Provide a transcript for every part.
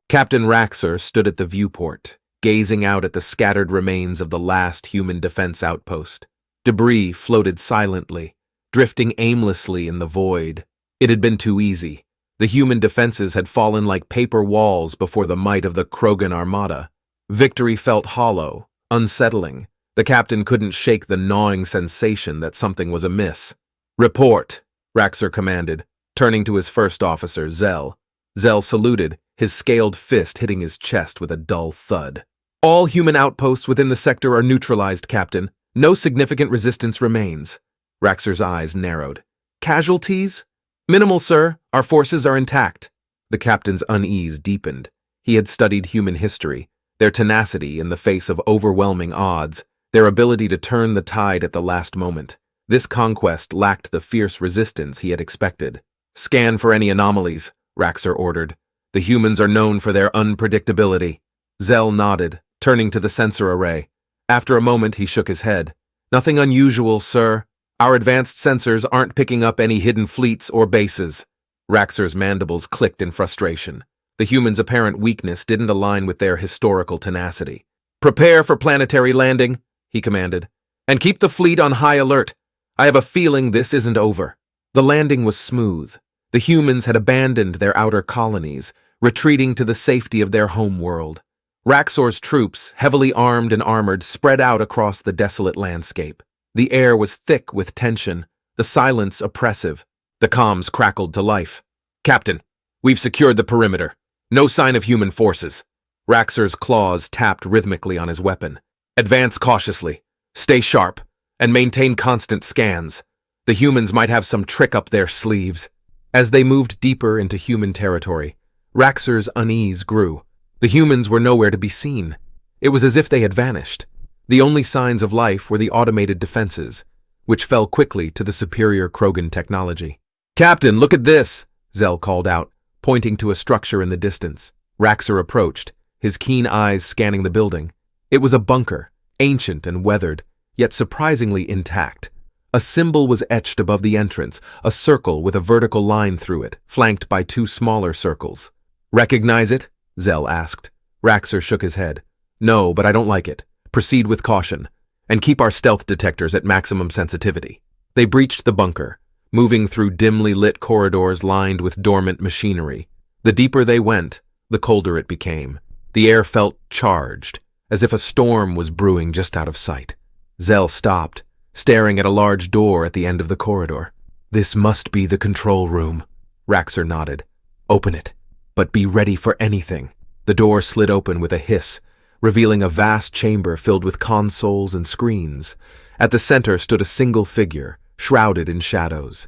Captain Raxor stood at the viewport, gazing out at the scattered remains of the last human defense outpost. Debris floated silently, drifting aimlessly in the void. It had been too easy. The human defenses had fallen like paper walls before the might of the Krogan Armada. Victory felt hollow, unsettling. The captain couldn't shake the gnawing sensation that something was amiss. "Report," Raxor commanded, turning to his first officer, Zell. Zell saluted, his scaled fist hitting his chest with a dull thud. "All human outposts within the sector are neutralized, Captain. No significant resistance remains." Raxor's eyes narrowed. "Casualties?" "Minimal, sir. Our forces are intact." The captain's unease deepened. He had studied human history, their tenacity in the face of overwhelming odds, their ability to turn the tide at the last moment. This conquest lacked the fierce resistance he had expected. "Scan for any anomalies," Raxor ordered. "The humans are known for their unpredictability." Zell nodded, turning to the sensor array. After a moment, he shook his head. "Nothing unusual, sir. Our advanced sensors aren't picking up any hidden fleets or bases." Raxor's mandibles clicked in frustration. The humans' apparent weakness didn't align with their historical tenacity. "Prepare for planetary landing," he commanded, "and keep the fleet on high alert. I have a feeling this isn't over." The landing was smooth. The humans had abandoned their outer colonies, retreating to the safety of their home world. Raxor's troops, heavily armed and armored, spread out across the desolate landscape. The air was thick with tension, the silence oppressive. The comms crackled to life. "Captain, we've secured the perimeter. No sign of human forces." Raxor's claws tapped rhythmically on his weapon. "Advance cautiously, stay sharp, and maintain constant scans. The humans might have some trick up their sleeves." As they moved deeper into human territory, Raxor's unease grew. The humans were nowhere to be seen. It was as if they had vanished. The only signs of life were the automated defenses, which fell quickly to the superior Krogan technology. "Captain, look at this!" Zell called out, pointing to a structure in the distance. Raxor approached, his keen eyes scanning the building. It was a bunker, ancient and weathered, yet surprisingly intact. A symbol was etched above the entrance, a circle with a vertical line through it, flanked by two smaller circles. "Recognize it?" Zell asked. Raxor shook his head. "No, but I don't like it. Proceed with caution, and keep our stealth detectors at maximum sensitivity." They breached the bunker, moving through dimly lit corridors lined with dormant machinery. The deeper they went, the colder it became. The air felt charged, as if a storm was brewing just out of sight. Zell stopped, staring at a large door at the end of the corridor. "This must be the control room." Raxor nodded. "Open it, but be ready for anything." The door slid open with a hiss, revealing a vast chamber filled with consoles and screens. At the center stood a single figure, shrouded in shadows.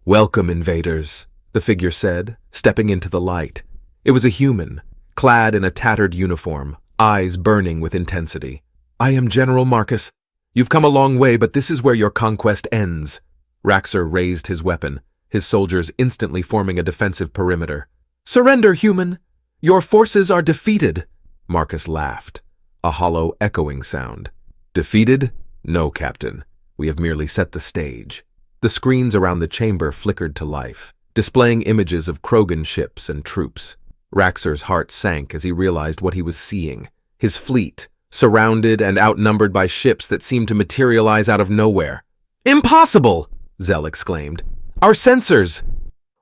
"Welcome, invaders," the figure said, stepping into the light. It was a human, clad in a tattered uniform, eyes burning with intensity. "I am General Marcus. You've come a long way, but this is where your conquest ends." Raxor raised his weapon, his soldiers instantly forming a defensive perimeter. "Surrender, human! Your forces are defeated." Marcus laughed, a hollow, echoing sound. "Defeated? No, Captain. We have merely set the stage." The screens around the chamber flickered to life, displaying images of Krogan ships and troops. Raxor's heart sank as he realized what he was seeing. His fleet, surrounded and outnumbered by ships that seemed to materialize out of nowhere. "Impossible!" Zell exclaimed. "Our sensors!"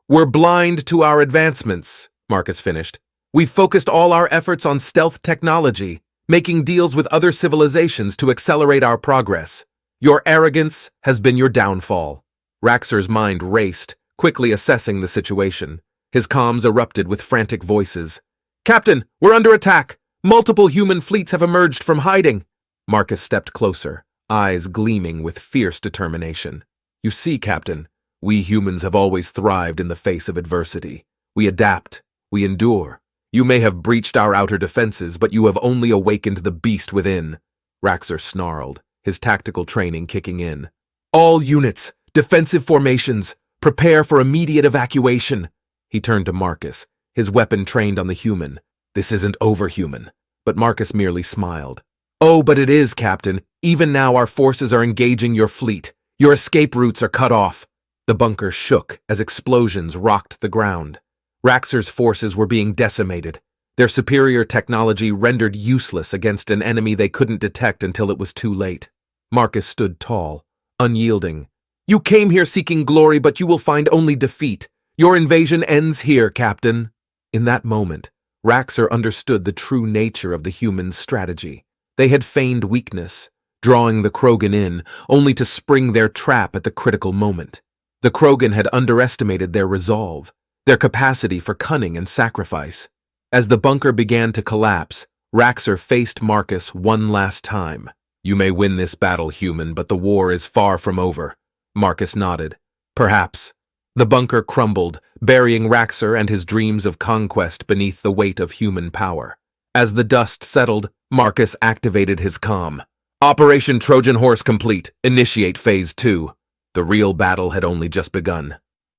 "We're blind to our advancements," Marcus finished. "We've focused all our efforts on stealth technology, making deals with other civilizations to accelerate our progress. Your arrogance has been your downfall." Raxor's mind raced, quickly assessing the situation. His comms erupted with frantic voices. "Captain, we're under attack! Multiple human fleets have emerged from hiding." Marcus stepped closer, eyes gleaming with fierce determination. "You see, Captain, we humans have always thrived in the face of adversity. We adapt, we endure. You may have breached our outer defenses, but you have only awakened the beast within." Raxor snarled, his tactical training kicking in. "All units, defensive formations, prepare for immediate evacuation." He turned to Marcus, his weapon trained on the human. "This isn't over, human." But Marcus merely smiled. "Oh, but it is, Captain. Even now our forces are engaging your fleet. Your escape routes are cut off." The bunker shook as explosions rocked the ground. Raxor's forces were being decimated. their superior technology rendered useless against an enemy they couldn't detect until it was too late. Marcus stood tall, unyielding. "You came here seeking glory, but you will find only defeat. Your invasion ends here, Captain." In that moment, Raxor understood the true nature of the humans' strategy. They had feigned weakness, drawing the Krogan in, only to spring their trap at the critical moment. The Krogan had underestimated their resolve, their capacity for cunning and sacrifice. As the bunker began to collapse, Raxor faced Marcus one last time. "You may win this battle, human, but the war is far from over." Marcus nodded. "Perhaps." The bunker crumbled, burying Raxor and his dreams of conquest beneath the weight of human power. As the dust settled, Marcus activated his comm. "Operation Trojan Horse complete. Initiate Phase 2. The real battle had only just begun.